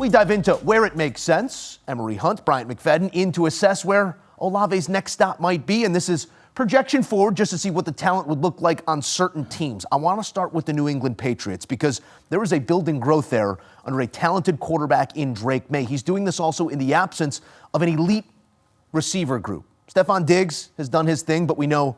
We dive into where it makes sense. Emory Hunt, Bryant McFadden in to assess where Olave's next stop might be, and this is projection forward just to see what the talent would look like on certain teams. I want to start with the New England Patriots because there is a building growth there under a talented quarterback in Drake May. He's doing this also in the absence of an elite receiver group. Stephon Diggs has done his thing, but we know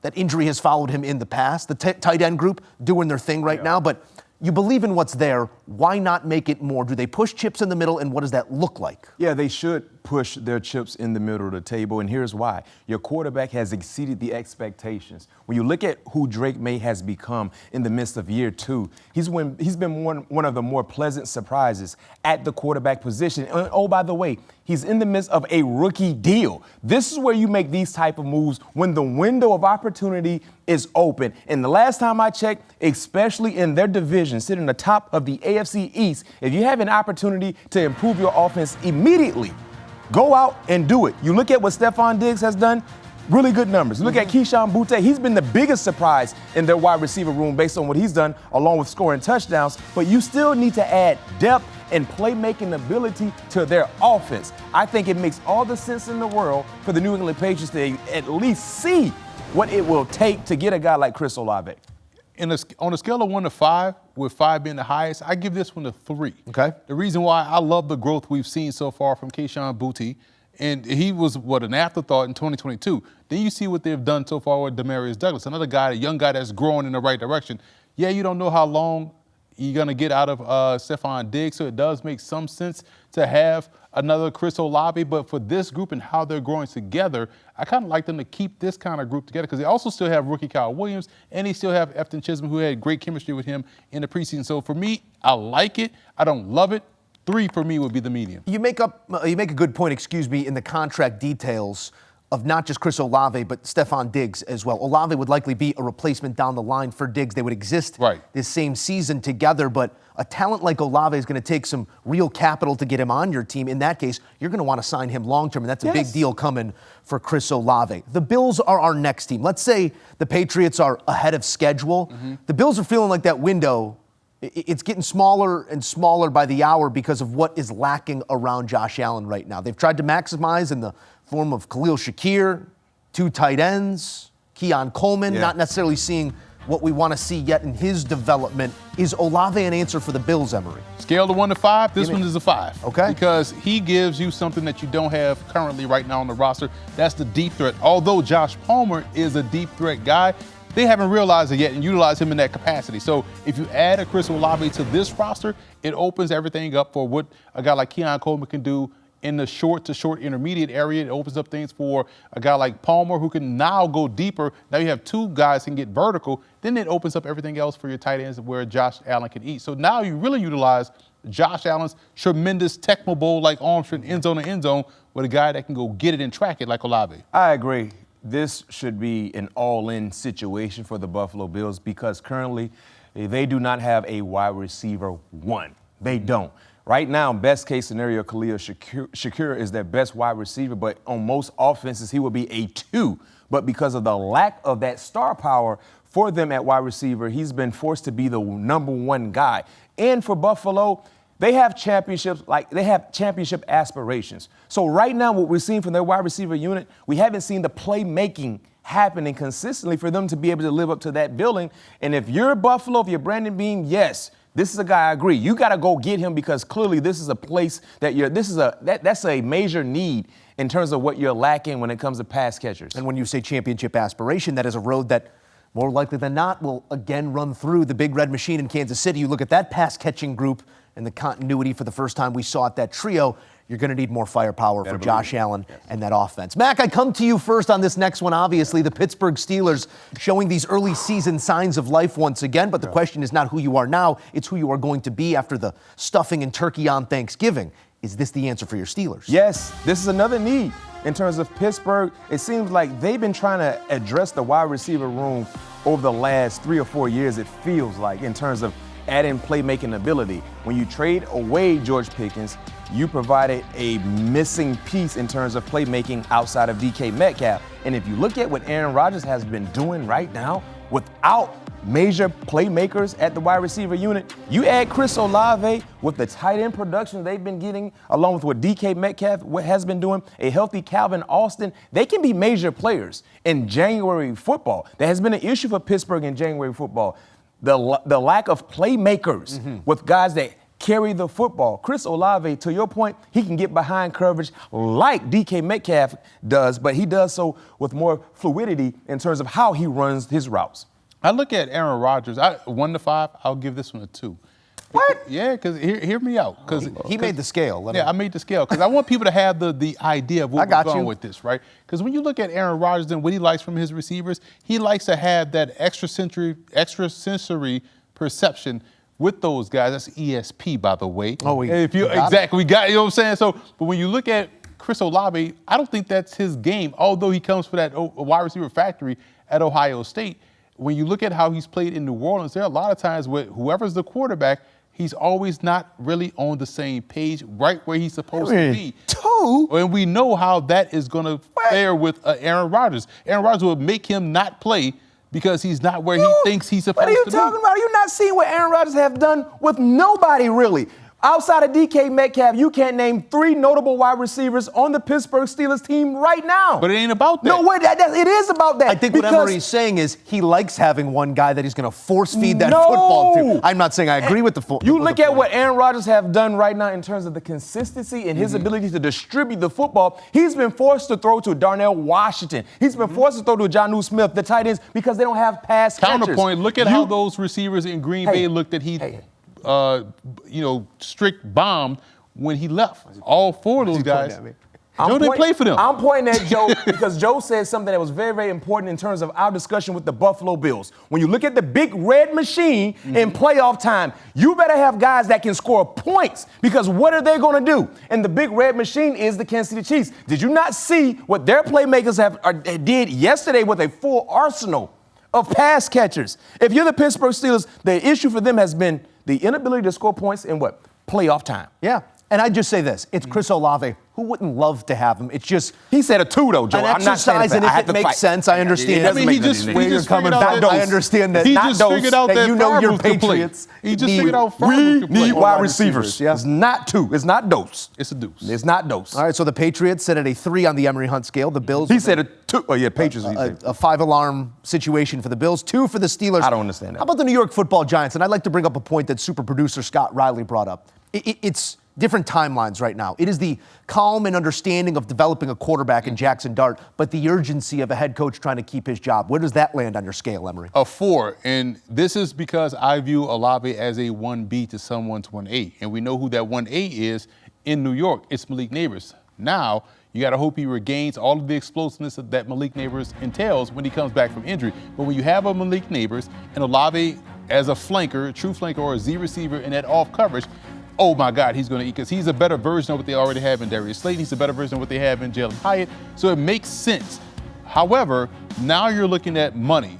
that injury has followed him in the past. The tight end group doing their thing right now, but you believe in what's there. Why not make it more? Do they push chips in the middle, and what does that look like? Yeah, they should push their chips in the middle of the table, and here's why. Your quarterback has exceeded the expectations. When you look at who Drake May has become in the midst of year two, he's been one of the more pleasant surprises at the quarterback position. And oh, by the way, he's in the midst of a rookie deal. This is where you make these type of moves when the window of opportunity is open. And the last time I checked, especially in their division, sitting at the top of the AFC East, if you have an opportunity to improve your offense immediately, go out and do it. You look at what Stephon Diggs has done, really good numbers. You look at Keyshawn Boutte, he's been the biggest surprise in their wide receiver room based on what he's done, along with scoring touchdowns. But you still need to add depth and playmaking ability to their offense. I think it makes all the sense in the world for the New England Patriots to at least see what it will take to get a guy like Chris Olave. On a scale of 1 to 5, with 5 being the highest, I give this one a 3. Okay. The reason why I love the growth we've seen so far from Keyshawn Boutte, and he was, an afterthought in 2022. Then you see what they've done so far with Demarius Douglas, another guy, a young guy that's growing in the right direction. Yeah, you don't know how long you're going to get out of Stephon Diggs, so it does make some sense to have another Chris Olave, but for this group and how they're growing together, I kind of like them to keep this kind of group together because they also still have rookie Kyle Williams, and they still have Efton Chisholm, who had great chemistry with him in the preseason. So for me, I like it. I don't love it. 3 for me would be the median. You make a good point, in the contract details of not just Chris Olave, but Stephon Diggs as well. Olave would likely be a replacement down the line for Diggs. They would exist this same season together, but a talent like Olave is going to take some real capital to get him on your team. In that case, you're going to want to sign him long-term, and that's a big deal coming for Chris Olave. The Bills are our next team. Let's say the Patriots are ahead of schedule. The Bills are feeling like that window, it's getting smaller and smaller by the hour because of what is lacking around Josh Allen right now. They've tried to maximize in the form of Khalil Shakir, 2 tight ends, Keon Coleman, not necessarily seeing what we want to see yet in his development. Is Olave an answer for the Bills, Emory? Scale of 1 to 5, this one is a 5. Okay. Because he gives you something that you don't have currently right now on the roster. That's the deep threat. Although Josh Palmer is a deep threat guy, they haven't realized it yet and utilized him in that capacity. So if you add a Chris Olave to this roster, it opens everything up for what a guy like Keon Coleman can do in the short to short intermediate area. It opens up things for a guy like Palmer, who can now go deeper. Now you have 2 guys who can get vertical. Then it opens up everything else for your tight ends where Josh Allen can eat. So now you really utilize Josh Allen's tremendous Tecmo Bowl-like arm strength, end zone to end zone, with a guy that can go get it and track it like Olave. I agree. This should be an all-in situation for the Buffalo Bills because currently they do not have a wide receiver 1. They don't. Right now, best case scenario, Khalil Shakir is their best wide receiver, but on most offenses, he would be a 2. But because of the lack of that star power for them at wide receiver, he's been forced to be the number 1 guy. And for Buffalo, they have championship aspirations. So right now, what we're seeing from their wide receiver unit, we haven't seen the playmaking happening consistently for them to be able to live up to that billing. And if you're Buffalo, if you're Brandon Beam, yes, this is a guy I agree. You got to go get him because clearly this is a place that's a major need in terms of what you're lacking when it comes to pass catchers. And when you say championship aspiration, that is a road that more likely than not will again run through the Big Red Machine in Kansas City. You look at that pass catching group and the continuity for the first time we saw it, that trio, you're going to need more firepower for Josh Allen and that offense. Mac, I come to you first on this next one. Obviously, the Pittsburgh Steelers showing these early season signs of life once again, but the question is not who you are now, it's who you are going to be after the stuffing and turkey on Thanksgiving. Is this the answer for your Steelers? Yes, this is another need. In terms of Pittsburgh, it seems like they've been trying to address the wide receiver room over the last 3 or 4 years, it feels like, in terms of adding playmaking ability. When you trade away George Pickens, you provided a missing piece in terms of playmaking outside of DK Metcalf. And if you look at what Aaron Rodgers has been doing right now without major playmakers at the wide receiver unit. You add Chris Olave with the tight end production they've been getting, along with what DK Metcalf has been doing, a healthy Calvin Austin, they can be major players in January football. There has been an issue for Pittsburgh in January football. The lack of playmakers with guys that carry the football. Chris Olave, to your point, he can get behind coverage like DK Metcalf does, but he does so with more fluidity in terms of how he runs his routes. I look at Aaron Rodgers, 1 to 5, I'll give this one a 2. What? Yeah, because hear me out. Because he made the scale. I made the scale because I want people to have the idea of what we're going with this, right? Because when you look at Aaron Rodgers and what he likes from his receivers, he likes to have that extrasensory perception with those guys. That's ESP, by the way. Oh, we got, you know what I'm saying? So, but when you look at Chris Olave, I don't think that's his game, although he comes for that wide receiver factory at Ohio State. When you look at how he's played in New Orleans, there are a lot of times where whoever's the quarterback, he's always not really on the same page, right where he's supposed to be. And we know how that is going to fare with Aaron Rodgers. Aaron Rodgers will make him not play because he's not where he thinks he's supposed to be. What are you talking about? Are you not seeing what Aaron Rodgers have done with nobody, really? Outside of DK Metcalf, you can't name 3 notable wide receivers on the Pittsburgh Steelers team right now. But it ain't about that. No, wait, it is about that. I think what Emory's saying is he likes having one guy that he's going to force feed that football to. I'm not saying I agree with the football. You look at what Aaron Rodgers have done right now in terms of the consistency and his ability to distribute the football. He's been forced to throw to Darnell Washington. He's been forced to throw to Jonnu Smith, the tight ends, because they don't have pass catchers. Counterpoint, look at how those receivers in Green Bay looked at strict bombed when he left. All 4 of those guys. Joe didn't play for them. I'm pointing at Joe because Joe said something that was very, very important in terms of our discussion with the Buffalo Bills. When you look at the big red machine in playoff time, you better have guys that can score points because what are they going to do? And the big red machine is the Kansas City Chiefs. Did you not see what their playmakers did yesterday with a full arsenal of pass catchers? If you're the Pittsburgh Steelers, the issue for them has been the inability to score points in what? Playoff time. Yeah. And I'd just say this. It's Chris Olave. Who wouldn't love to have him? It's just... He said a 2, though, Joe. I'm not saying and if it makes sense, I understand. He just figured out I understand that. He just figured out that you know your Patriots. He just figured out we need wide receivers. Yeah. It's not 2. It's not dose. It's a deuce. It's not dose. All right, so the Patriots sit at a 3 on the Emory Hunt scale. The Bills... He said a 2. Oh, yeah, Patriots. A 5-alarm situation for the Bills, 2 for the Steelers. I don't understand that. How about the New York Football Giants? And I'd like to bring up a point that super producer Scott Riley brought up. It's different timelines right now. It is the calm and understanding of developing a quarterback in Jackson Dart, but the urgency of a head coach trying to keep his job. Where does that land on your scale, Emory? A 4, and this is because I view Olave as a 1B to someone's 1A, and we know who that 1A is in New York. It's Malik Neighbors. Now, you got to hope he regains all of the explosiveness that Malik Neighbors entails when he comes back from injury. But when you have a Malik Neighbors and Olave as a flanker, true flanker, or a Z receiver in that off coverage, oh my God, he's going to eat because he's a better version of what they already have in Darius Slayton. He's a better version of what they have in Jalen Hyatt. So it makes sense. However, now you're looking at money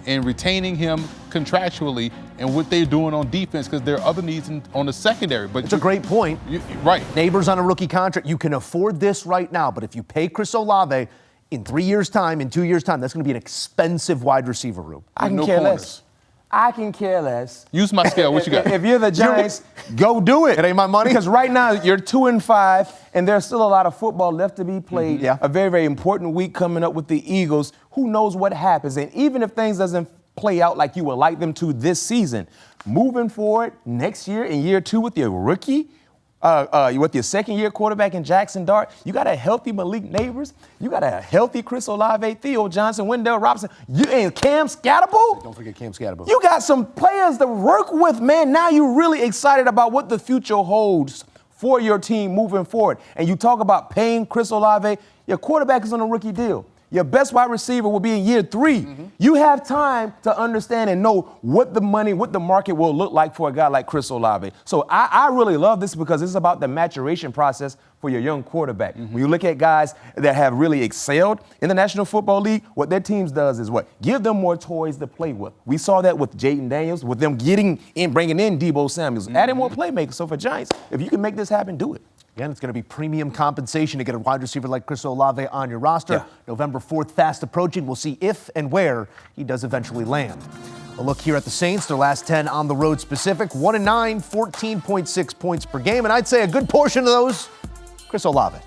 and retaining him contractually and what they're doing on defense because there are other needs on the secondary. But it's a great point. Right. Neighbors on a rookie contract. You can afford this right now, but if you pay Chris Olave in 3 years' time, in 2 years' time, that's going to be an expensive wide receiver room. I can care less. I can care less. Use my scale. What you got? If you're the Giants, go do it. It ain't my money. Because right now you're 2-5, and there's still a lot of football left to be played. Yeah. A very, very important week coming up with the Eagles. Who knows what happens? And even if things doesn't play out like you would like them to this season, moving forward next year in year 2 with your rookie, with your second-year quarterback in Jackson Dart, you got a healthy Malik Neighbors, you got a healthy Chris Olave, Theo Johnson, Wendell Robinson, and Cam Scatterbull. Don't forget Cam Scatterbull. You got some players to work with, man. Now you're really excited about what the future holds for your team moving forward. And you talk about paying Chris Olave, your quarterback is on a rookie deal. Your best wide receiver will be in year 3. You have time to understand and know what the money, what the market will look like for a guy like Chris Olave. So I really love this because it's about the maturation process for your young quarterback. When you look at guys that have really excelled in the National Football League, what their teams does is what? Give them more toys to play with. We saw that with Jaden Daniels, with them bringing in Deebo Samuels, adding more playmakers. So for Giants, if you can make this happen, do it. Again, it's going to be premium compensation to get a wide receiver like Chris Olave on your roster. Yeah. November 4th, fast approaching. We'll see if and where he does eventually land. A look here at the Saints, their last 10 on the road specific, 1-9, 14.6 points per game, and I'd say a good portion of those, Chris Olave.